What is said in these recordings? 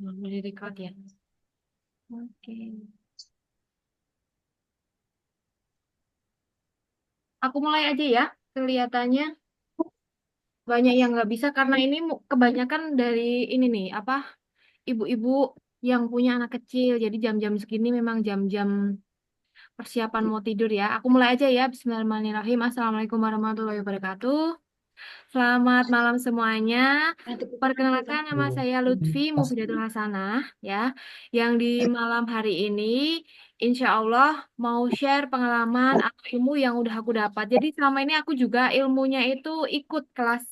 Boleh record ya. Oke. Aku mulai aja ya. Kelihatannya banyak yang nggak bisa karena ini kebanyakan dari ini nih, apa, ibu-ibu yang punya anak kecil. Jadi jam-jam segini memang jam-jam persiapan mau tidur ya. Aku mulai aja ya. Bismillahirrahmanirrahim. Assalamualaikum warahmatullahi wabarakatuh. Selamat malam semuanya. Perkenalkan nama saya Lutfi Mufidatul Hasanah ya. Yang di malam hari ini insya Allah mau share pengalaman atau ilmu yang udah aku dapat. Jadi selama ini aku juga ilmunya itu ikut kelas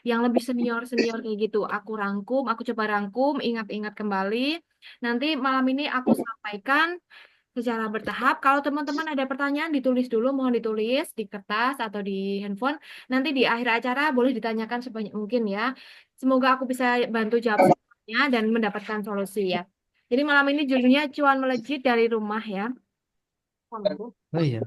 yang lebih senior-senior kayak gitu. Aku rangkum, aku coba rangkum, ingat-ingat kembali. Nanti malam ini aku sampaikan secara bertahap. Kalau teman-teman ada pertanyaan, ditulis dulu, mohon ditulis di kertas atau di handphone. Nanti di akhir acara boleh ditanyakan sebanyak mungkin ya. Semoga aku bisa bantu jawab semuanya dan mendapatkan solusi ya. Jadi malam ini judulnya Cuan Melejit dari Rumah ya. Oh iya.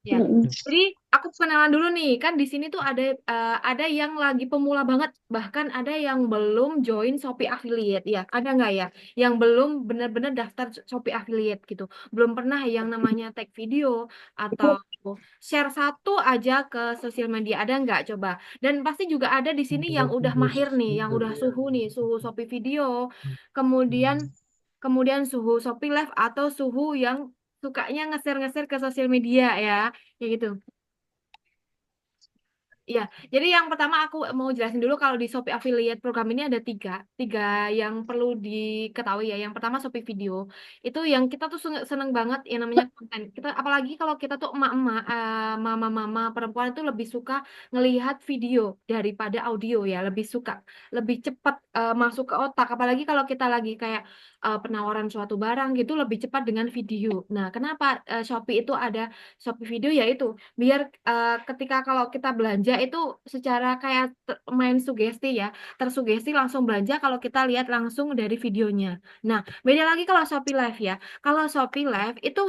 Ya, jadi aku kenalan dulu nih, kan di sini tuh ada yang lagi pemula banget, bahkan ada yang belum join Shopee Affiliate ya, ada nggak ya? Yang belum benar-benar daftar Shopee Affiliate gitu, belum pernah yang namanya tag video atau share satu aja ke sosial media, ada nggak coba? Dan pasti juga ada di sini yang udah mahir nih, yang udah suhu nih, suhu Shopee Video, kemudian kemudian suhu Shopee Live atau suhu yang sukanya nge-share ke sosial media ya, kayak gitu. Iya, jadi yang pertama aku mau jelasin dulu kalau di Shopee Affiliate program ini ada tiga yang perlu diketahui ya. Yang pertama Shopee Video, itu yang kita tuh seneng banget yang namanya konten. Kita apalagi kalau kita tuh emak-emak, mama-mama perempuan itu lebih suka ngelihat video daripada audio ya, lebih suka, lebih cepat masuk ke otak. Apalagi kalau kita lagi kayak penawaran suatu barang gitu lebih cepat dengan video. Nah, kenapa Shopee itu ada Shopee Video ya itu biar ketika kalau kita belanja itu secara kayak main sugesti ya, tersugesti langsung belanja kalau kita lihat langsung dari videonya. Nah, beda lagi kalau Shopee Live ya. Kalau Shopee Live itu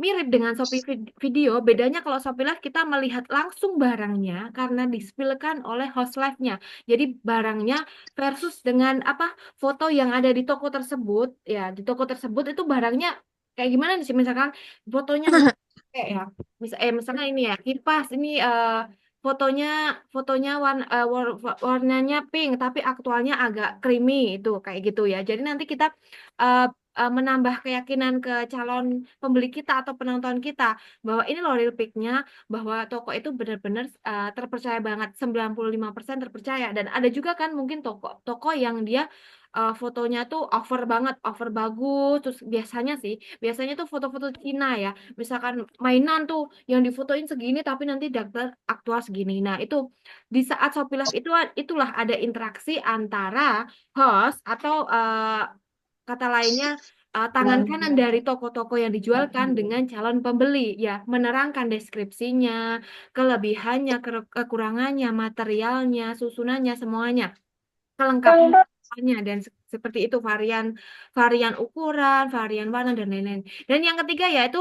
mirip dengan Shopee Video, bedanya kalau Shopee Live kita melihat langsung barangnya karena dispilkan oleh host live-nya. Jadi barangnya versus dengan apa foto yang ada di toko tersebut, ya di toko tersebut itu barangnya kayak gimana sih misalkan fotonya kayak ya misalnya ini ya kipas ini fotonya fotonya warnanya pink tapi aktualnya agak creamy itu kayak gitu ya. Jadi nanti kita eh, menambah keyakinan ke calon pembeli kita atau penonton kita bahwa ini loh real pic-nya, bahwa toko itu benar-benar terpercaya banget, 95% terpercaya. Dan ada juga kan mungkin toko yang dia fotonya tuh over banget, over bagus. Terus biasanya tuh foto-foto Cina ya. Misalkan mainan tuh yang difotoin segini tapi nanti daftar aktual segini. Nah, itu di saat Shopee Live itulah ada interaksi antara host atau kata lainnya tangan kanan dari toko-toko yang dijualkan dengan calon pembeli ya, menerangkan deskripsinya, kelebihannya, kekurangannya, materialnya, susunannya, semuanya kelengkapannya dan seperti itu varian varian ukuran, varian warna dan lain-lain. Dan yang ketiga yaitu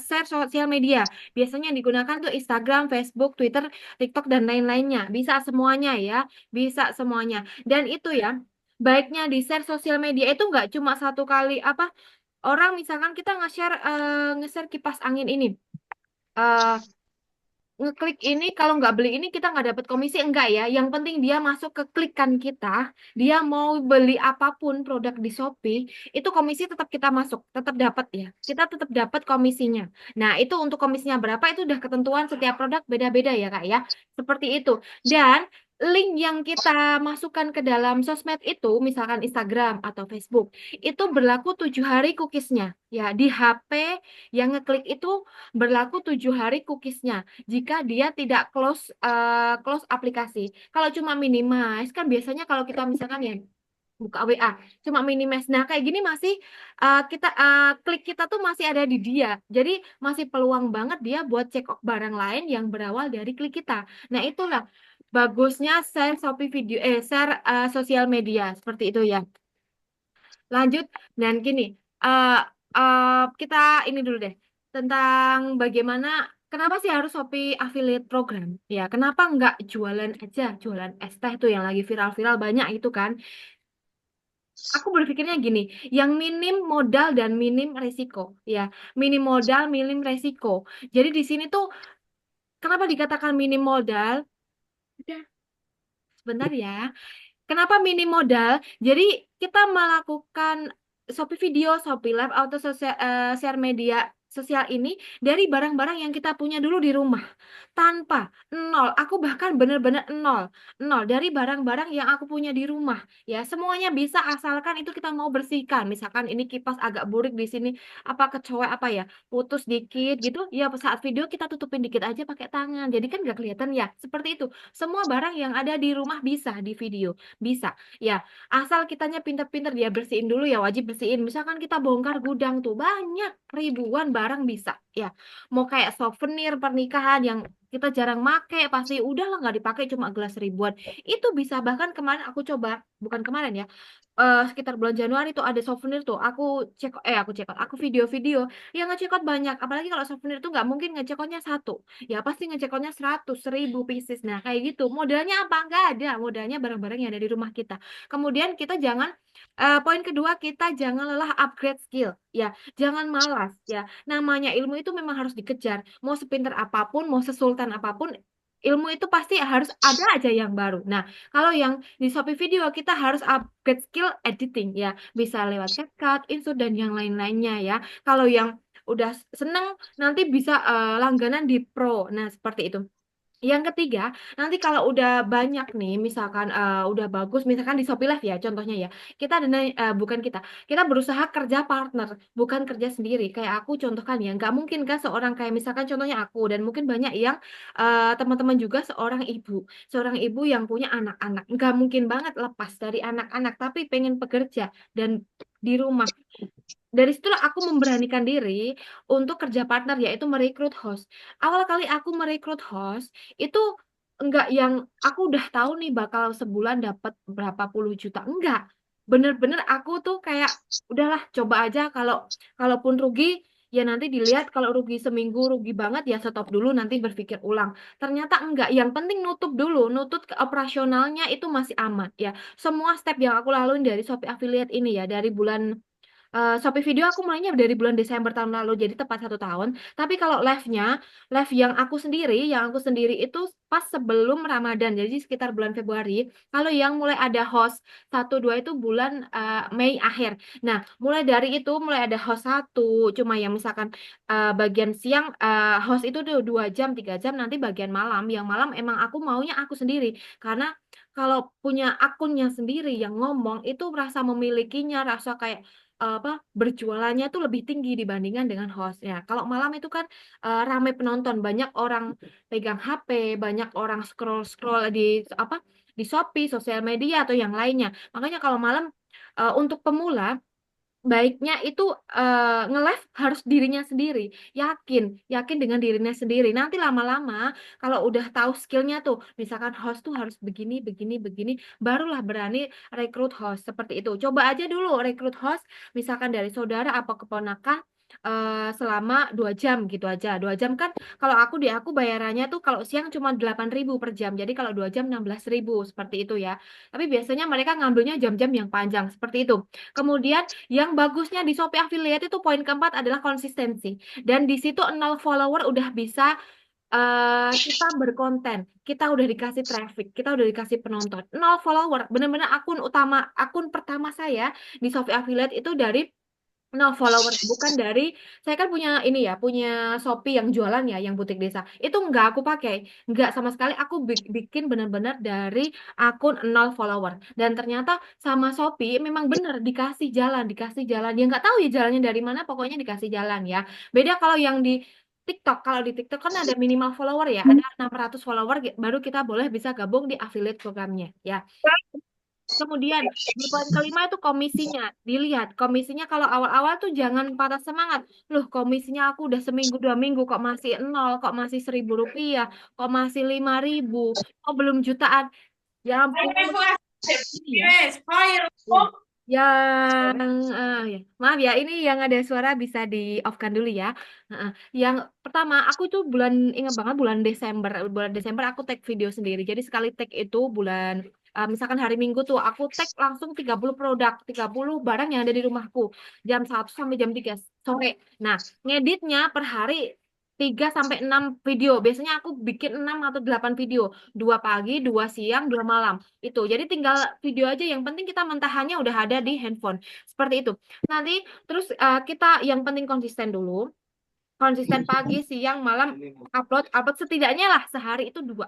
share sosial media. Biasanya yang digunakan tuh Instagram, Facebook, Twitter, TikTok dan lain-lainnya. Bisa semuanya ya, bisa semuanya. Dan itu ya, baiknya di share sosial media itu nggak cuma satu kali apa orang misalkan kita nge-share kipas angin ini. eh, Ngeklik ini kalau nggak beli ini kita nggak dapat komisi enggak ya, yang penting dia masuk ke klikan kita, dia mau beli apapun produk di Shopee itu komisi tetap kita masuk, tetap dapat ya, kita tetap dapat komisinya. Nah itu untuk komisinya berapa itu udah ketentuan setiap produk beda-beda ya kak ya, seperti itu. Dan link yang kita masukkan ke dalam sosmed itu misalkan Instagram atau Facebook itu berlaku 7 hari cookiesnya ya, di HP yang ngeklik itu berlaku 7 hari cookiesnya jika dia tidak close aplikasi. Kalau cuma minimize kan biasanya kalau kita misalkan ya buka WA cuma minimize. Nah, kayak gini masih klik kita tuh masih ada di dia. Jadi masih peluang banget dia buat check out barang lain yang berawal dari klik kita. Nah, itulah bagusnya share Shopee video share sosial media seperti itu ya. Lanjut dan gini, eh kita ini dulu deh tentang bagaimana. kenapa sih harus Shopee affiliate program? Ya, kenapa nggak jualan aja, jualan es teh tuh yang lagi viral-viral banyak itu kan? Aku berpikirnya gini, yang minim modal dan minim resiko, ya, minim modal, minim resiko. Jadi di sini tuh kenapa dikatakan minim modal? Udah, sebentar ya. Kenapa minim modal? Jadi kita melakukan Shopee Video, Shopee Live, atau share media sosial ini dari barang-barang yang kita punya dulu di rumah. Tanpa nol, aku bahkan benar-benar nol, nol dari barang-barang yang aku punya di rumah. Ya, semuanya bisa asalkan itu kita mau bersihkan. Misalkan ini kipas agak burik di sini, apa kecoa apa ya, putus dikit gitu. Ya, saat video kita tutupin dikit aja pakai tangan. Jadi kan nggak kelihatan ya. Seperti itu. Semua barang yang ada di rumah bisa di video. Bisa, ya, asal kitanya pinter-pinter dia bersihin dulu ya, wajib bersihin. Misalkan kita bongkar gudang tuh banyak ribuan barang bisa, ya. Mau kayak souvenir pernikahan yang kita jarang make, pasti udahlah nggak dipakai cuma gelas ribuan. Itu bisa bahkan kemarin aku coba, bukan kemarin ya, sekitar bulan Januari tuh ada souvenir tuh. Aku video-video yang ngecekot banyak. Apalagi kalau souvenir tuh nggak mungkin ngecekotnya satu, ya pasti ngecekotnya 100.000 pieces. Nah, kayak gitu. Modalnya apa? Nggak ada. Modalnya barang-barang yang ada di rumah kita. Kemudian kita jangan, poin kedua, kita jangan lelah upgrade skill. Ya, jangan malas. Ya, namanya ilmu itu memang harus dikejar. Mau sepinter apapun, mau sesultan apapun, ilmu itu pasti harus ada aja yang baru. Nah, kalau yang di Shopee Video kita harus upgrade skill editing ya, bisa lewat CapCut, InShot dan yang lain-lainnya ya. Kalau yang udah seneng nanti bisa langganan di Pro. Nah, seperti itu. Yang ketiga, nanti kalau udah banyak nih, misalkan udah bagus, misalkan di Shopee Live ya, contohnya ya, kita bukan kita berusaha kerja partner, bukan kerja sendiri. Kayak aku contohkan ya, nggak mungkin kan seorang kayak misalkan contohnya aku, dan mungkin banyak yang teman-teman juga seorang ibu yang punya anak-anak, nggak mungkin banget lepas dari anak-anak, tapi pengen bekerja dan di rumah. Dari situlah aku memberanikan diri untuk kerja partner, yaitu merekrut host. Awal kali aku merekrut host itu enggak yang aku udah tahu nih bakal sebulan dapat berapa puluh juta. Enggak. Bener-bener aku tuh kayak udahlah coba aja, kalaupun rugi ya nanti dilihat, kalau rugi seminggu rugi banget ya stop dulu, nanti berpikir ulang. Ternyata enggak, yang penting nutup dulu, nutut ke operasionalnya itu masih aman ya. Semua step yang aku laluin dari Shopee Affiliate ini ya, dari bulan Shopee Video aku mulainya dari bulan Desember tahun lalu, jadi tepat 1 tahun. Tapi kalau live yang aku sendiri itu pas sebelum Ramadan, jadi sekitar bulan Februari. Kalau yang mulai ada host 1 2 itu bulan Mei akhir. Nah, mulai ada host satu, cuma yang misalkan bagian siang, host itu tuh 2 jam 3 jam, nanti bagian malam. Yang malam emang aku maunya aku sendiri, karena kalau punya akunnya sendiri yang ngomong itu rasa memilikinya, rasa kayak apa, berjualannya tuh lebih tinggi dibandingkan dengan hostnya. Kalau malam itu kan ramai penonton, banyak orang pegang HP, banyak orang scroll-scroll di apa, di Shopee, sosial media atau yang lainnya. Makanya kalau malam, untuk pemula baiknya itu nge-live harus dirinya sendiri, yakin yakin dengan dirinya sendiri. Nanti lama-lama kalau udah tahu skillnya tuh, misalkan host tuh harus begini begini begini, barulah berani rekrut host seperti itu. Coba aja dulu rekrut host, misalkan dari saudara apa keponakan, selama 2 jam gitu aja. 2 jam kan, kalau aku bayarannya tuh kalau siang cuma 8.000 per jam, jadi kalau 2 jam 16.000 seperti itu ya. Tapi biasanya mereka ngambilnya jam-jam yang panjang seperti itu. Kemudian yang bagusnya di Shopee Affiliate itu poin keempat adalah konsistensi. Dan di situ 0 follower udah bisa kita berkonten. Kita udah dikasih traffic, kita udah dikasih penonton. 0 follower, bener-bener akun pertama saya di Shopee Affiliate itu dari 0 follower, bukan dari, saya kan punya ini ya, punya Shopee yang jualan ya, yang butik desa. Itu nggak aku pakai, nggak sama sekali. Aku bikin benar-benar dari akun 0 follower. Dan ternyata sama Shopee memang benar dikasih jalan, dikasih jalan. Ya nggak tahu ya jalannya dari mana, pokoknya dikasih jalan ya. Beda kalau yang di TikTok. Kalau di TikTok kan ada minimal follower ya, ada 600 follower baru kita boleh bisa gabung di affiliate programnya ya. Kemudian di poin kelima itu komisinya. Dilihat komisinya, kalau awal-awal tuh jangan patah semangat. Loh, komisinya aku udah seminggu 2 minggu kok masih nol, kok masih 1.000 rupiah, kok masih 5.000, kok belum jutaan. Ya ampun, ini ya. Iya. Yang ya. Maaf ya, ini yang ada suara bisa di off-kan dulu ya. Heeh. Yang pertama, aku tuh ingat banget bulan Desember. Bulan Desember aku tag video sendiri. Jadi sekali tag itu misalkan hari Minggu tuh aku tag langsung 30 produk, 30 barang yang ada di rumahku. Jam 1 sampai jam 3 sore. Nah, ngeditnya per hari 3 sampai 6 video. Biasanya aku bikin 6 atau 8 video. 2 pagi, 2 siang, 2 malam itu. Jadi tinggal video aja yang penting kita mentahannya udah ada di handphone. Seperti itu. Nanti terus kita yang penting konsisten dulu. Konsisten pagi, siang, malam upload, upload setidaknya lah sehari itu 2.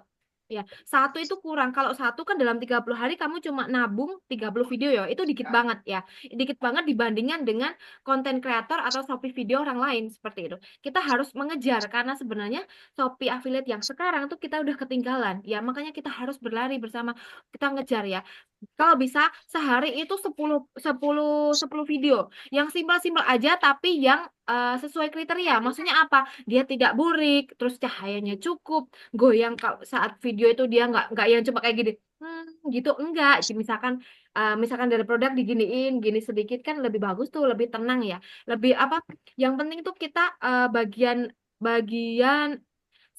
Ya, satu itu kurang. Kalau satu kan dalam 30 hari kamu cuma nabung 30 video ya. Itu dikit banget ya. Dikit banget dibandingkan dengan konten kreator atau Shopee video orang lain seperti itu. Kita harus mengejar karena sebenarnya Shopee affiliate yang sekarang tuh kita udah ketinggalan. Ya, makanya kita harus berlari bersama kita ngejar ya. Kalau bisa sehari itu 10 video. Yang simpel-simpel aja tapi yang sesuai kriteria. Maksudnya apa? Dia tidak burik, terus cahayanya cukup, goyang kalau saat video itu dia nggak yang cuma kayak gini. Gitu enggak. Misalkan dari produk diginiin, gini sedikit kan lebih bagus tuh, lebih tenang ya. Lebih apa? Yang penting tuh kita bagian bagian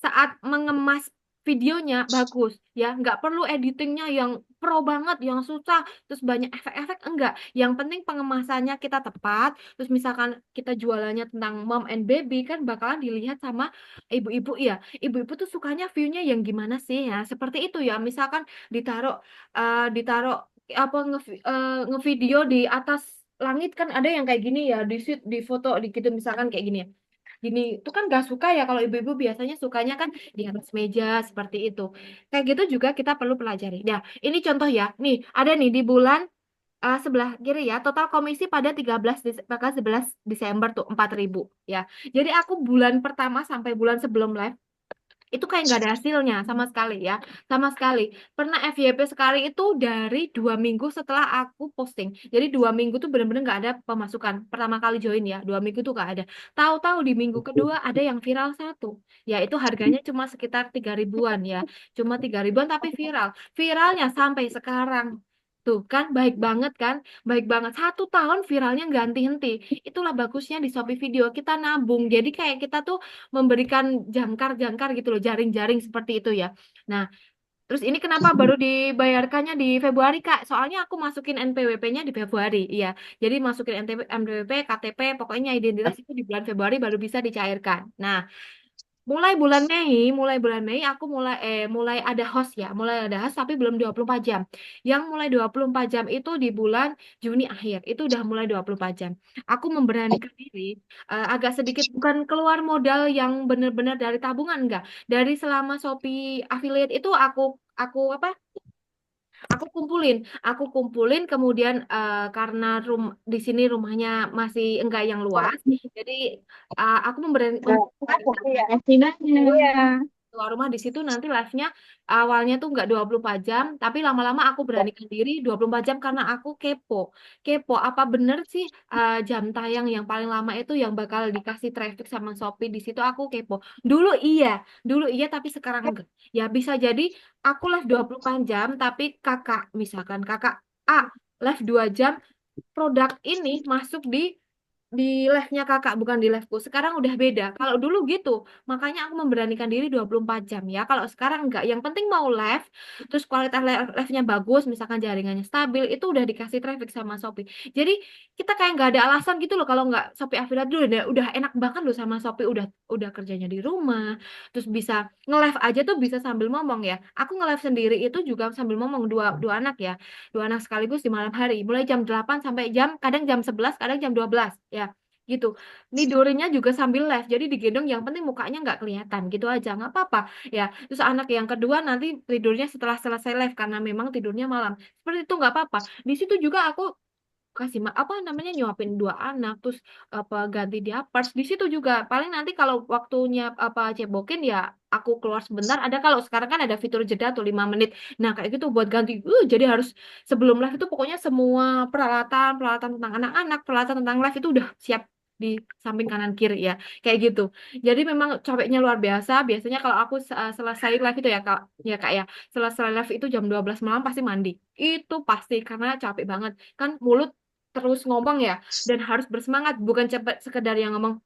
saat mengemas videonya bagus ya, nggak perlu editingnya yang pro banget yang susah terus banyak efek-efek, enggak, yang penting pengemasannya kita tepat. Terus misalkan kita jualannya tentang mom and baby kan bakalan dilihat sama ibu-ibu ya, ibu-ibu tuh sukanya viewnya yang gimana sih ya, seperti itu ya. Misalkan ditaruh ditaruh apa ngevideo di atas langit kan ada yang kayak gini ya, di shoot di foto di gitu misalkan kayak gini ya, gini itu kan gak suka ya. Kalau ibu-ibu biasanya sukanya kan di atas meja seperti itu. Kayak gitu juga kita perlu pelajari. Nah, ini contoh ya. Nih, ada nih di bulan sebelah kiri ya, total komisi pada 11 Desember tuh 4.000 ya. Jadi aku bulan pertama sampai bulan sebelum live itu kayak nggak ada hasilnya sama sekali ya, sama sekali. Pernah FYP sekali itu dari 2 minggu setelah aku posting. Jadi 2 minggu tuh bener-bener nggak ada pemasukan. Pertama kali join ya, 2 minggu tuh nggak ada. Tahu-tahu di minggu kedua ada yang viral satu. Ya itu harganya cuma sekitar 3 ribuan ya, cuma 3 ribuan tapi viral. Viralnya sampai sekarang. Tuh kan baik banget kan, baik banget. 1 tahun viralnya nggak henti-henti. Itulah bagusnya di Shopee Video kita nabung. Jadi kayak kita tuh memberikan jangkar-jangkar gitu loh, jaring-jaring seperti itu ya. Nah, terus ini kenapa baru dibayarkannya di Februari, Kak? Soalnya aku masukin NPWP-nya di Februari, iya. Jadi masukin NPWP, KTP, pokoknya identitas itu di bulan Februari baru bisa dicairkan. Nah, mulai bulan Mei aku mulai ada host ya, mulai ada host tapi belum 24 jam. Yang mulai 24 jam itu di bulan Juni akhir. Itu udah mulai 24 jam. Aku memberanikan diri agak sedikit bukan keluar modal yang benar-benar dari tabungan enggak. Dari selama Shopee affiliate itu aku apa? Aku kumpulin kemudian karena di sini rumahnya masih enggak yang luas. Jadi aku memberanikan Iya. keluar rumah di situ nanti live-nya awalnya tuh nggak 24 jam, tapi lama-lama aku beranikan diri 24 jam karena aku kepo. Kepo apa bener sih jam tayang yang paling lama itu yang bakal dikasih traffic sama Shopee di situ, aku kepo. Dulu iya, dulu iya tapi sekarang enggak. Ya bisa jadi aku live 24 jam tapi kakak A live 2 jam, produk ini masuk di live-nya kakak bukan di live-ku. Sekarang udah beda. Kalau dulu gitu, makanya aku memberanikan diri 24 jam ya. Kalau sekarang enggak, yang penting mau live, terus kualitas live-nya bagus, misalkan jaringannya stabil, itu udah dikasih traffic sama Shopee. Jadi kita kayak nggak ada alasan gitu loh kalau nggak Shopee affiliate dulu, udah enak banget loh sama Shopee, udah kerjanya di rumah, terus bisa nge-live aja tuh bisa sambil ngomong ya. Aku nge-live sendiri itu juga sambil ngomong, dua dua anak ya, dua anak sekaligus di malam hari, mulai jam 8 sampai kadang jam 11 kadang jam 12 ya gitu. Tidurnya juga sambil live, jadi digendong, yang penting mukanya nggak kelihatan gitu aja, nggak apa-apa ya. Terus anak yang kedua nanti tidurnya setelah selesai live karena memang tidurnya malam, seperti itu nggak apa-apa. Di situ juga aku apa namanya nyuapin 2 anak, terus apa ganti diapers di situ juga. Paling nanti kalau waktunya apa cebokin ya aku keluar sebentar, ada kalau sekarang kan ada fitur jeda tuh 5 menit, nah kayak gitu buat ganti. Jadi harus sebelum live itu pokoknya semua peralatan peralatan tentang anak-anak, peralatan tentang live itu udah siap di samping kanan kiri ya, kayak gitu. Jadi memang capeknya luar biasa. Biasanya kalau aku selesai live itu ya kak, ya selesai live itu jam 12 malam pasti mandi, itu pasti karena capek banget kan. Mulut terus ngomong ya, dan harus bersemangat, bukan cepet sekedar yang ngomong,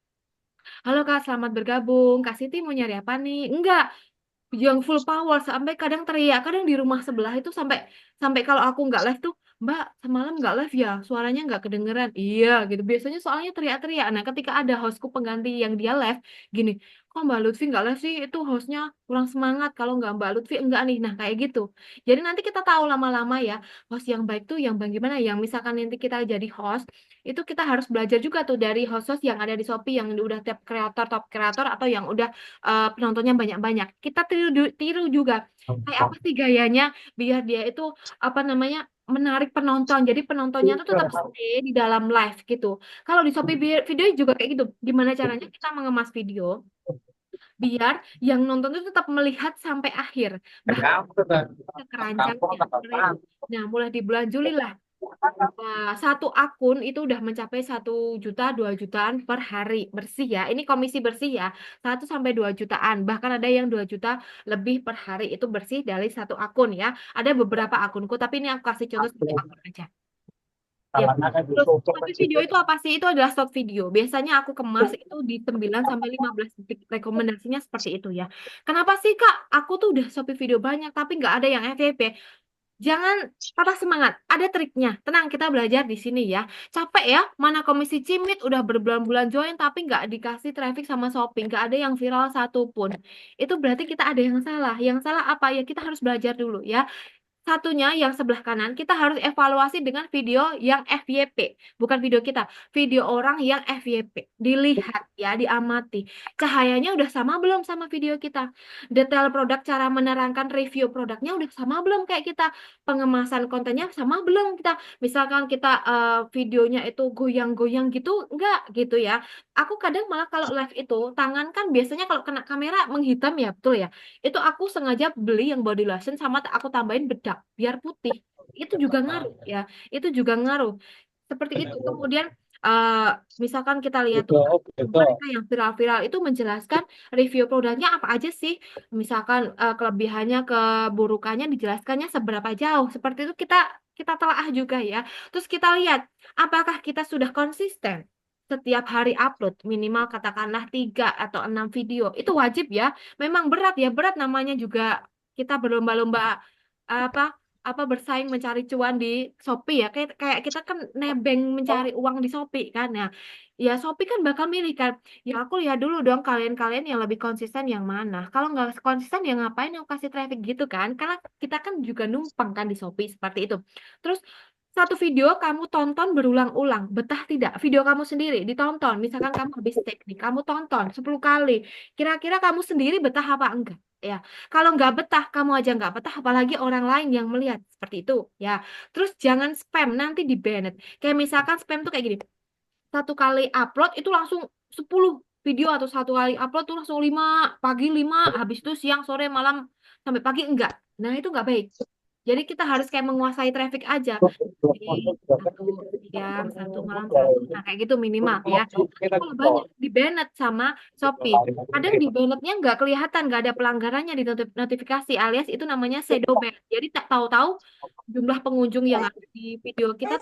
halo Kak, selamat bergabung, Kak Siti mau nyari apa nih? Enggak, yang full power sampai kadang teriak, kadang di rumah sebelah itu sampai sampai kalau aku nggak live tuh, Mbak semalam nggak live ya, suaranya nggak kedengeran. Iya gitu, biasanya soalnya teriak-teriak. Nah ketika ada hostku pengganti yang dia live gini, kok Mbak Lutfi nggak live sih, itu hostnya kurang semangat, kalau nggak Mbak Lutfi enggak nih. Nah kayak gitu, jadi nanti kita tahu lama-lama ya host yang baik tuh yang bagaimana. Yang misalkan nanti kita jadi host itu kita harus belajar juga tuh dari host-host yang ada di Shopee yang udah top kreator atau yang udah penontonnya banyak-banyak. Kita tiru juga. Kayak apa sih gayanya biar dia itu apa namanya menarik penonton. Jadi penontonnya tuh tetap stay di dalam live gitu. Kalau di Shopee video juga kayak gitu. Gimana caranya kita mengemas video biar yang nonton itu tetap melihat sampai akhir. Bahkan ke keranjangnya. Nah, mulai di bulan Juli lah. Satu akun itu udah mencapai 1 juta 2 jutaan per hari bersih ya. Ini komisi bersih ya, 1 sampai 2 jutaan. Bahkan ada yang 2 juta lebih per hari itu bersih dari satu akun ya. Ada beberapa akunku, tapi ini aku kasih contoh satu akun aja. Ya. Terus tapi video itu apa sih? Itu adalah short video. Biasanya aku kemas itu di 9 sampai 15 detik. Rekomendasinya seperti itu ya. Kenapa sih Kak? Aku tuh udah Shopee video banyak tapi nggak ada yang FYP. Jangan patah semangat, ada triknya. Tenang, kita belajar di sini ya. Capek ya, mana komisi Cimit udah berbulan-bulan join tapi nggak dikasih traffic sama Shopee, nggak ada yang viral satupun. Itu berarti kita ada yang salah. Yang salah apa ya? Kita harus belajar dulu ya. Satunya yang sebelah kanan, kita harus evaluasi dengan video yang FYP. Bukan video kita, video orang yang FYP. Dilihat ya, diamati. Cahayanya udah sama belum sama video kita? Detail produk, cara menerangkan review produknya udah sama belum kayak kita? Pengemasan kontennya sama belum kita? Misalkan kita videonya itu goyang-goyang gitu, enggak gitu ya. Aku kadang malah kalau live itu, tangan kan biasanya kalau kena kamera menghitam ya, betul ya? Itu aku sengaja beli yang body lotion sama aku tambahin bedak biar putih. Itu juga ngaruh ya. Itu juga ngaruh. Seperti itu. Kemudian eh, misalkan kita lihat tuh mereka yang viral-viral itu menjelaskan review produknya apa aja sih. Misalkan kelebihannya, keburukannya dijelaskannya seberapa jauh. Seperti itu kita kita telaah juga ya. Terus kita lihat apakah kita sudah konsisten setiap hari upload minimal katakanlah 3 atau 6 video. Itu wajib ya. Memang berat ya, berat namanya juga kita berlomba-lomba apa apa bersaing mencari cuan di Shopee ya. Kayak kayak kita kan nebeng mencari uang di Shopee kan ya. Ya Shopee kan bakal milih kan. Ya aku lihat dulu dong kalian-kalian yang lebih konsisten yang mana. Kalau nggak konsisten ya ngapain yang kasih traffic gitu kan? Karena kita kan juga numpang kan di Shopee seperti itu. Terus satu video kamu tonton berulang-ulang, betah tidak? Video kamu sendiri ditonton, misalkan kamu habis take nih, kamu tonton 10 kali. Kira-kira kamu sendiri betah apa enggak? Ya, kalau nggak betah, kamu aja nggak betah, apalagi orang lain yang melihat seperti itu. Ya, terus jangan spam, nanti di banned. Kayak misalkan spam tuh kayak gini, satu kali upload itu langsung 10 video atau satu kali upload tuh langsung 5 pagi 5 habis itu siang sore malam sampai pagi enggak. Nah, itu enggak baik. Jadi kita harus kayak menguasai traffic aja. Jadi satu siang, satu malam, satu. Nah, kayak gitu minimal ya. Tapi kalau banyak di banned sama Shopee. Kadang di bannednya nggak kelihatan, nggak ada pelanggarannya di notifikasi alias itu namanya shadow ban. Jadi tak tahu-tahu jumlah pengunjung yang ada di video kita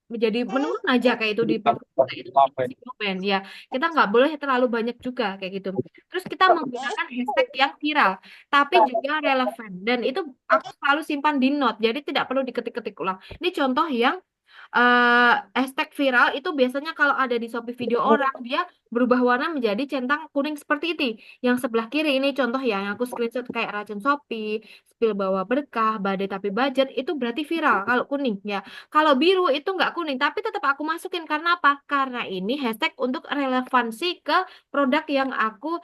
menjadi menurun aja kayak itu di profil kita itu komen ya kita nggak boleh terlalu banyak juga kayak gitu terus kita menggunakan hashtag yang viral tapi juga relevan dan itu aku selalu simpan di note jadi tidak perlu diketik-ketik ulang ini contoh yang hashtag viral itu biasanya kalau ada di Shopee video orang dia berubah warna menjadi centang kuning seperti itu. Yang sebelah kiri ini contoh ya, yang aku screenshot kayak racun Shopee, spill bawa berkah, badai tapi budget itu berarti viral kalau kuning ya. Kalau biru itu nggak kuning tapi tetap aku masukin karena apa? Karena ini hashtag untuk relevansi ke produk yang aku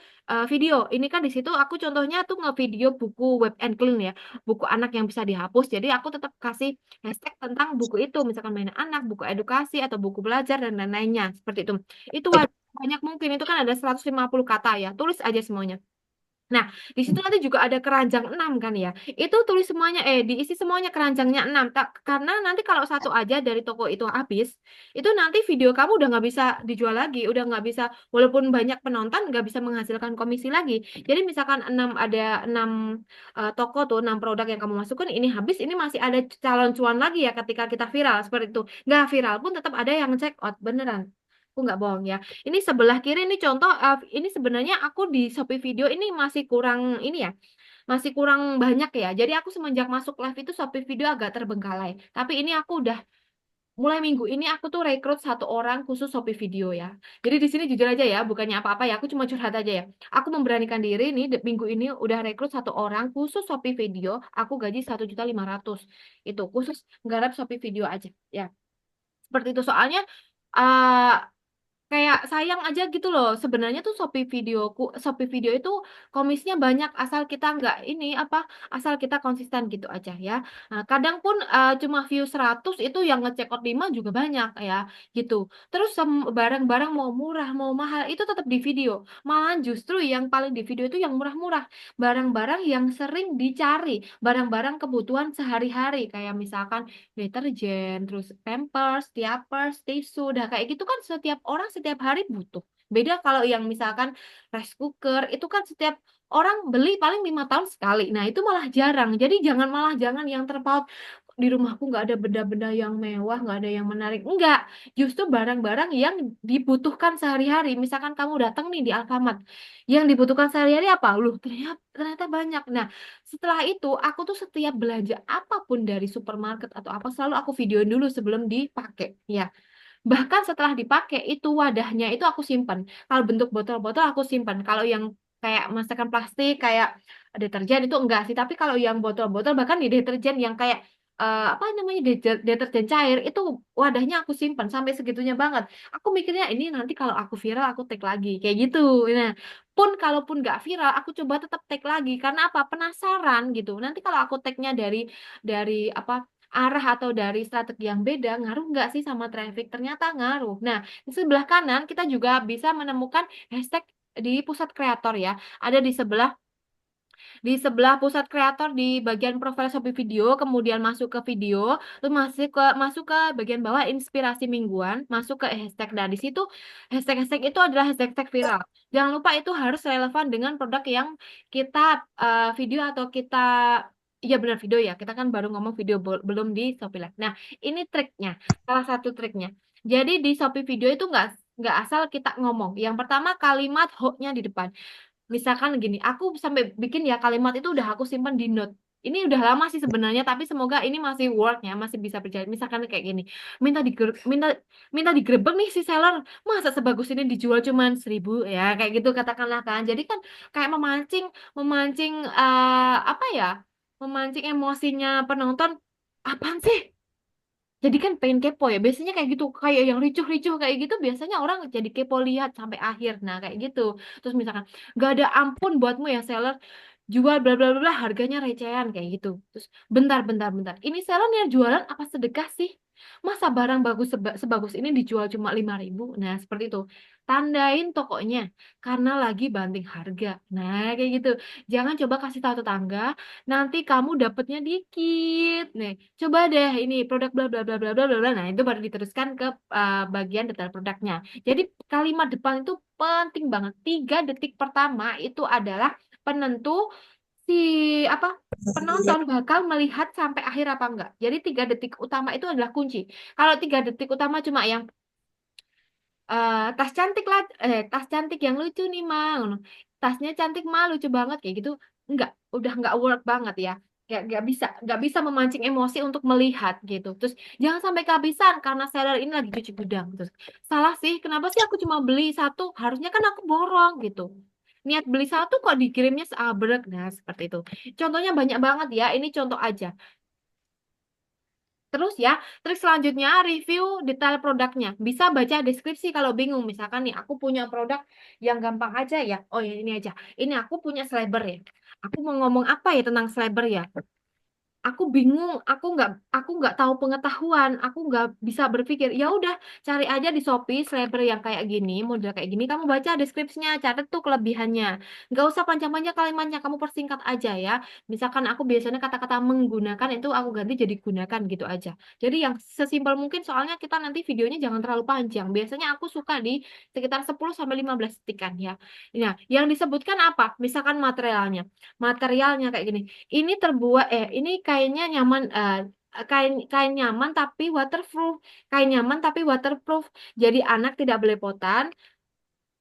video. Ini kan di situ aku contohnya tuh nge-video buku Web and Clean ya, buku anak yang bisa dihapus. Jadi aku tetap kasih hashtag tentang buku itu, misalkan mainan anak, buku edukasi, atau buku belajar, dan lain-lainnya. Seperti itu. Itu banyak mungkin, itu kan ada 150 kata ya. Tulis aja semuanya. Nah, di situ nanti juga ada keranjang 6 kan ya. Itu tulis semuanya, diisi semuanya keranjangnya 6. Karena nanti kalau satu aja dari toko itu habis, itu nanti video kamu udah nggak bisa dijual lagi, udah nggak bisa, walaupun banyak penonton, nggak bisa menghasilkan komisi lagi. Jadi misalkan 6 ada 6 toko tuh, 6 produk yang kamu masukkan, ini habis, ini masih ada calon cuan lagi ya ketika kita viral, seperti itu. Nggak viral pun tetap ada yang check out, beneran. Aku nggak bohong ya. Ini sebelah kiri ini contoh, ini sebenarnya aku di Shopee Video ini masih kurang ini ya, masih kurang banyak ya. Jadi aku semenjak masuk live itu Shopee Video agak terbengkalai. Tapi ini aku udah mulai minggu ini aku tuh rekrut satu orang khusus Shopee Video ya. Jadi di sini jujur aja ya, bukannya apa-apa ya, aku cuma curhat aja ya. Aku memberanikan diri nih minggu ini udah rekrut satu orang khusus Shopee Video. Aku gaji 1.500.000 itu khusus nggarap Shopee Video aja ya. Seperti itu soalnya. eh Kayak sayang aja gitu loh. Sebenarnya tuh Shopee Video itu komisinya banyak asal kita nggak ini apa, asal kita konsisten gitu aja ya. Nah, kadang pun cuma view 100 itu yang ngecek out 5 juga banyak ya gitu. Terus barang-barang mau murah mau mahal itu tetap di video. Malahan justru yang paling di video itu yang murah-murah. Barang-barang yang sering dicari, barang-barang kebutuhan sehari-hari kayak misalkan deterjen, terus pampers, diapers, tisu, dah kayak gitu kan setiap orang setiap hari butuh. Beda kalau yang misalkan rice cooker, itu kan setiap orang beli paling 5 tahun sekali. Nah, itu malah jarang. Jadi jangan yang terpaut di rumahku nggak ada benda-benda yang mewah, nggak ada yang menarik. Enggak, justru barang-barang yang dibutuhkan sehari-hari. Misalkan kamu datang nih di Alfamart, yang dibutuhkan sehari-hari apa? Loh, ternyata, ternyata banyak. Nah, setelah itu, aku tuh setiap belanja apapun dari supermarket atau apa selalu aku videoin dulu sebelum dipakai. Ya, bahkan setelah dipakai itu wadahnya itu aku simpan. Kalau bentuk botol-botol aku simpan. Kalau yang kayak masakan plastik kayak deterjen itu enggak sih. Tapi kalau yang botol-botol bahkan di deterjen yang kayak apa namanya deterjen cair itu wadahnya aku simpan sampai segitunya banget. Aku mikirnya ini nanti kalau aku viral aku tag lagi kayak gitu. Nah, pun kalaupun nggak viral aku coba tetap tag lagi karena apa? Penasaran gitu. Nanti kalau aku tagnya dari apa arah atau dari strategi yang beda, ngaruh nggak sih sama traffic? Ternyata ngaruh. Nah, di sebelah kanan kita juga bisa menemukan hashtag di pusat kreator ya. Ada di sebelah pusat kreator di bagian profil Shopee Video, kemudian masuk ke video, terus masuk ke bagian bawah inspirasi mingguan, masuk ke hashtag. Nah, di situ hashtag-hashtag itu adalah hashtag viral. Jangan lupa itu harus relevan dengan produk yang kita video atau kita. Iya benar video ya. Kita kan baru ngomong video belum di Shopee Live. Nah, ini triknya. Salah satu triknya. Jadi di Shopee Video itu nggak asal kita ngomong. Yang pertama kalimat hooknya di depan. Misalkan gini, aku sampai bikin ya kalimat itu udah aku simpan di note. Ini udah lama sih sebenarnya, tapi semoga ini masih worknya, masih bisa berjalan. Misalkan kayak gini, minta minta minta digerebek nih si seller, masa sebagus ini dijual cuman 1.000 ya, kayak gitu katakanlah kan. Jadi kan kayak memancing, memancing apa ya, memancing emosinya penonton. Apaan sih? Jadi kan pengen kepo ya. Biasanya kayak gitu, kayak yang ricuh-ricuh kayak gitu, biasanya orang jadi kepo lihat sampai akhir. Nah, kayak gitu. Terus misalkan, gak ada ampun buatmu ya seller, jual bla bla bla bla, harganya recehan kayak gitu. Terus bentar bentar bentar. Ini seller yang jualan apa sedekah sih? Masa barang bagus sebagus ini dijual cuma 5.000? Nah, seperti itu. Tandain tokonya karena lagi banting harga. Nah, kayak gitu. Jangan coba kasih tahu tetangga, nanti kamu dapatnya dikit. Nih, coba deh ini produk bla bla bla bla bla bla bla. Nah, itu baru diteruskan ke bagian detail produknya. Jadi kalimat depan itu penting banget. 3 detik pertama itu adalah penentu si apa penonton bakal melihat sampai akhir apa enggak. Jadi 3 detik utama itu adalah kunci. Kalau 3 detik utama cuma yang tas cantik lah, tas cantik yang lucu nih mang, tasnya cantik mah lucu banget kayak gitu, enggak, udah enggak work banget ya, nggak bisa memancing emosi untuk melihat gitu. Terus jangan sampai kehabisan karena seller ini lagi cuci gudang. Terus salah sih, kenapa sih aku cuma beli satu? Harusnya kan aku borong gitu. Niat beli satu kok dikirimnya seabrek. Nah, seperti itu. Contohnya banyak banget ya. Ini contoh aja. Terus ya, trik selanjutnya review detail produknya. Bisa baca deskripsi kalau bingung. Misalkan nih, aku punya produk yang gampang aja ya. Oh ya, ini aja. Ini aku punya sliber ya. Aku mau ngomong apa ya tentang sliber ya? aku bingung, aku nggak tahu pengetahuan, aku nggak bisa berpikir. Ya udah, cari aja di Shopee seleber yang kayak gini, model kayak gini, kamu baca deskripsinya, catat tuh kelebihannya. Nggak usah panjang-panjang kalimatnya, kamu persingkat aja ya. Misalkan aku biasanya kata-kata menggunakan itu aku ganti jadi gunakan gitu aja. Jadi yang sesimpel mungkin, soalnya kita nanti videonya jangan terlalu panjang. Biasanya aku suka di sekitar 10 sampai 15 detikan ya. Nah, yang disebutkan apa? Misalkan materialnya. Materialnya kayak gini. Ini terbuat ini kainnya nyaman, kain kain nyaman tapi waterproof. Kain nyaman tapi waterproof. Jadi anak tidak belepotan,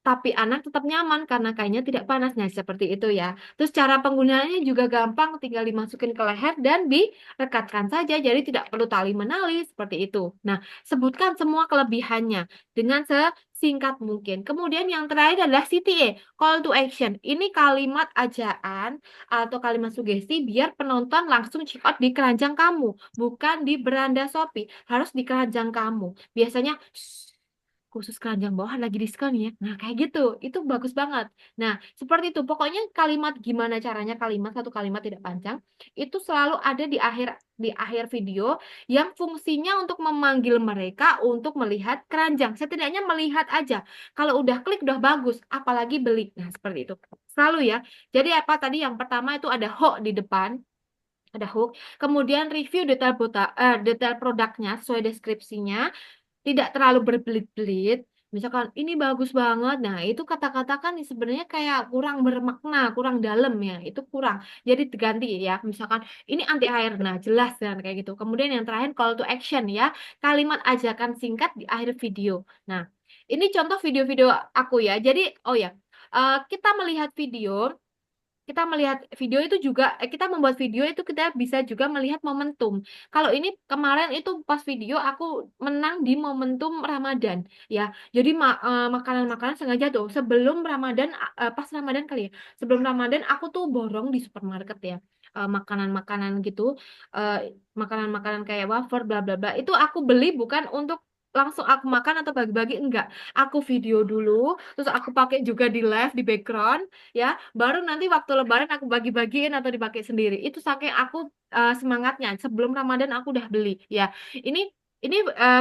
tapi anak tetap nyaman karena kainnya tidak panas. Nah, seperti itu ya. Terus cara penggunaannya juga gampang, tinggal dimasukin ke leher dan direkatkan saja, jadi tidak perlu tali menali seperti itu. Nah, sebutkan semua kelebihannya dengan sesingkat mungkin. Kemudian yang terakhir adalah CTA, call to action. Ini kalimat ajaan atau kalimat sugesti biar penonton langsung check out di keranjang kamu, bukan di beranda Shopee. Harus di keranjang kamu. Biasanya khusus keranjang bawah lagi diskon ya. Nah, kayak gitu. Itu bagus banget. Nah, seperti itu. Pokoknya kalimat gimana caranya, kalimat satu kalimat tidak panjang itu selalu ada di akhir video yang fungsinya untuk memanggil mereka untuk melihat keranjang. Setidaknya melihat aja. Kalau udah klik udah bagus, apalagi beli. Nah, seperti itu. Selalu ya. Jadi apa tadi yang pertama itu ada hook di depan, ada hook. Kemudian review detail produknya sesuai deskripsinya, tidak terlalu berbelit-belit. Misalkan ini bagus banget, nah itu kata-kata kan sebenarnya kayak kurang bermakna, kurang dalam ya, itu kurang. Jadi diganti ya, misalkan ini anti air, nah jelas kan kayak gitu. Kemudian yang terakhir call to action ya, kalimat ajakan singkat di akhir video. Nah, ini contoh video-video aku ya. Jadi, oh ya, kita melihat video itu juga, kita membuat video itu kita bisa juga melihat momentum. Kalau ini kemarin itu pas video aku menang di momentum Ramadan ya. Jadi makanan-makanan sengaja tuh sebelum Ramadan, pas Ramadan kali ya. Sebelum Ramadan aku tuh borong di supermarket ya. Makanan-makanan gitu, eh, makanan-makanan kayak wafer bla bla bla. Itu aku beli bukan untuk langsung aku makan atau bagi-bagi, enggak. Aku video dulu, terus aku pakai juga di live di background ya, baru nanti waktu Lebaran aku bagi-bagiin atau dipakai sendiri. Itu saking aku semangatnya. Sebelum Ramadan aku udah beli ya. Ini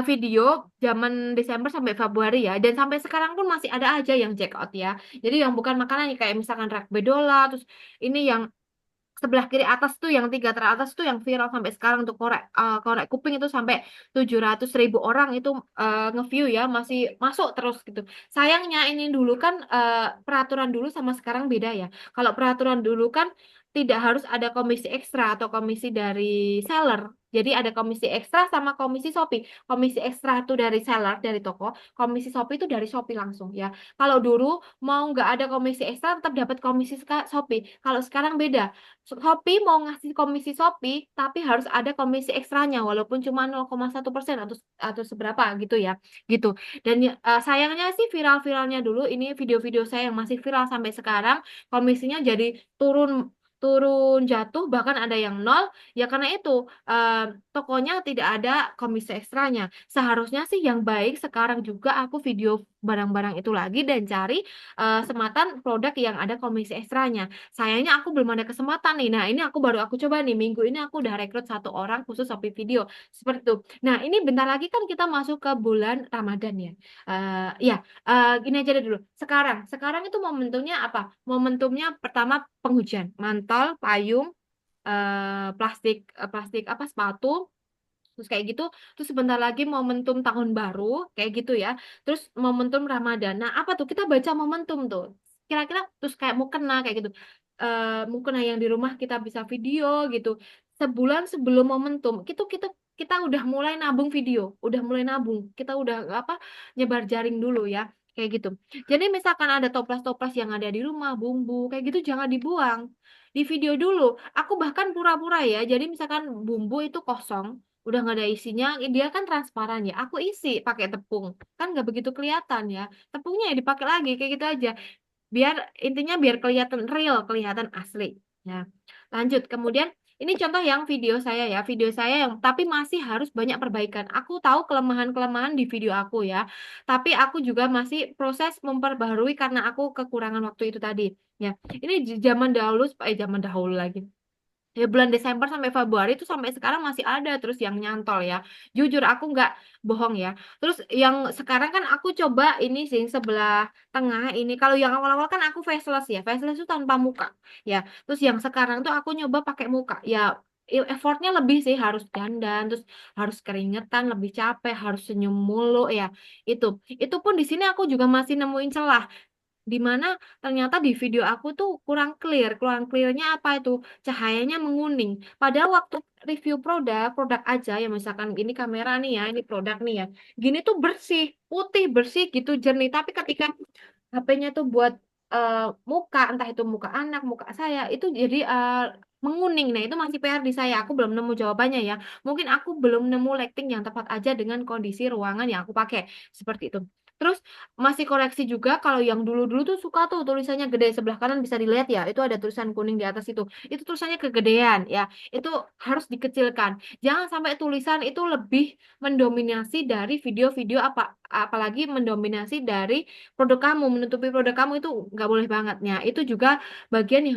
video zaman Desember sampai Februari ya, dan sampai sekarang pun masih ada aja yang check out ya. Jadi yang bukan makanan kayak misalkan rak bedola, terus ini yang sebelah kiri atas tuh, yang tiga teratas tuh yang viral sampai sekarang tuh, korek kuping itu sampai 700.000 orang itu nge-view ya, masih masuk terus gitu. Sayangnya ini dulu kan, peraturan dulu sama sekarang beda ya. Kalau peraturan dulu kan tidak harus ada komisi ekstra atau komisi dari seller. Jadi ada komisi ekstra sama komisi Shopee. Komisi ekstra itu dari seller, dari toko. Komisi Shopee itu dari Shopee langsung ya. Kalau dulu mau nggak ada komisi ekstra tetap dapat komisi Shopee. Kalau sekarang beda. Shopee mau ngasih komisi Shopee, tapi harus ada komisi ekstranya, walaupun cuma 0,1% atau seberapa gitu ya, gitu. Dan sayangnya sih viral-viralnya dulu, ini video-video saya yang masih viral sampai sekarang, komisinya jadi turun turun jatuh, bahkan ada yang nol ya, karena itu eh, tokonya tidak ada komisi ekstranya. Seharusnya sih yang baik sekarang juga aku video barang-barang itu lagi dan cari sematan produk yang ada komisi ekstranya. Sayangnya aku belum ada kesempatan nih. Nah, ini aku coba nih, minggu ini aku udah rekrut satu orang khusus Shopee video. Seperti itu. Nah, ini bentar lagi kan kita masuk ke bulan Ramadan ya. Ya, gini aja deh dulu. Sekarang itu momentumnya apa? Momentumnya pertama penghujan, mantel, payung, plastik apa, sepatu, terus kayak gitu. Terus sebentar lagi momentum tahun baru kayak gitu ya, terus momentum Ramadan. Nah, apa tuh, kita baca momentum tuh kira-kira, terus kayak mukena kayak gitu. Mukena yang di rumah kita bisa video gitu sebulan sebelum momentum, itu kita kita udah mulai nabung video, udah mulai nabung, kita udah apa, nyebar jaring dulu ya, kayak gitu. Jadi misalkan ada toples-toples yang ada di rumah, bumbu kayak gitu jangan dibuang, di video dulu. Aku bahkan pura-pura ya, jadi misalkan bumbu itu kosong, udah nggak ada isinya, dia kan transparan ya, aku isi pakai tepung, kan nggak begitu kelihatan ya, tepungnya ya dipakai lagi kayak gitu aja, biar intinya biar kelihatan real, kelihatan asli ya. Lanjut kemudian, ini contoh yang video saya ya, video saya yang tapi masih harus banyak perbaikan. Aku tahu kelemahan-kelemahan di video aku ya, tapi aku juga masih proses memperbaharui karena aku kekurangan waktu itu tadi ya. Ini zaman dahulu, zaman dahulu lagi, ya bulan Desember sampai Februari itu sampai sekarang masih ada terus yang nyantol ya. Jujur aku nggak bohong ya. Terus yang sekarang kan aku coba ini sih sebelah tengah ini. Kalau yang awal-awal kan aku faceless ya. Faceless itu tanpa muka ya. Terus yang sekarang tuh aku nyoba pakai muka. Ya effortnya lebih sih, harus dandan, terus harus keringetan, lebih capek, harus senyum mulu ya. Itu itu pun di sini aku juga masih nemuin celah di mana ternyata di video aku tuh kurang clear. Kurang clearnya apa itu? Cahayanya menguning. Padahal waktu review produk, produk aja ya misalkan ini kamera nih ya, ini produk nih ya. Gini tuh bersih, putih, bersih gitu, jernih. Tapi ketika HP-nya tuh buat eh, muka, entah itu muka anak, muka saya, itu jadi menguning. Nah, itu masih PR di saya. Aku belum nemu jawabannya ya. Mungkin aku belum nemu lighting yang tepat aja dengan kondisi ruangan yang aku pakai. Seperti itu. Terus masih koreksi juga kalau yang dulu-dulu tuh suka tuh tulisannya gede sebelah kanan bisa dilihat ya. Itu ada tulisan kuning di atas itu. Itu tulisannya kegedean ya. Itu harus dikecilkan. Jangan sampai tulisan itu lebih mendominasi dari video-video apalagi mendominasi dari produk kamu, menutupi produk kamu itu nggak boleh banget ya. Itu juga bagian yang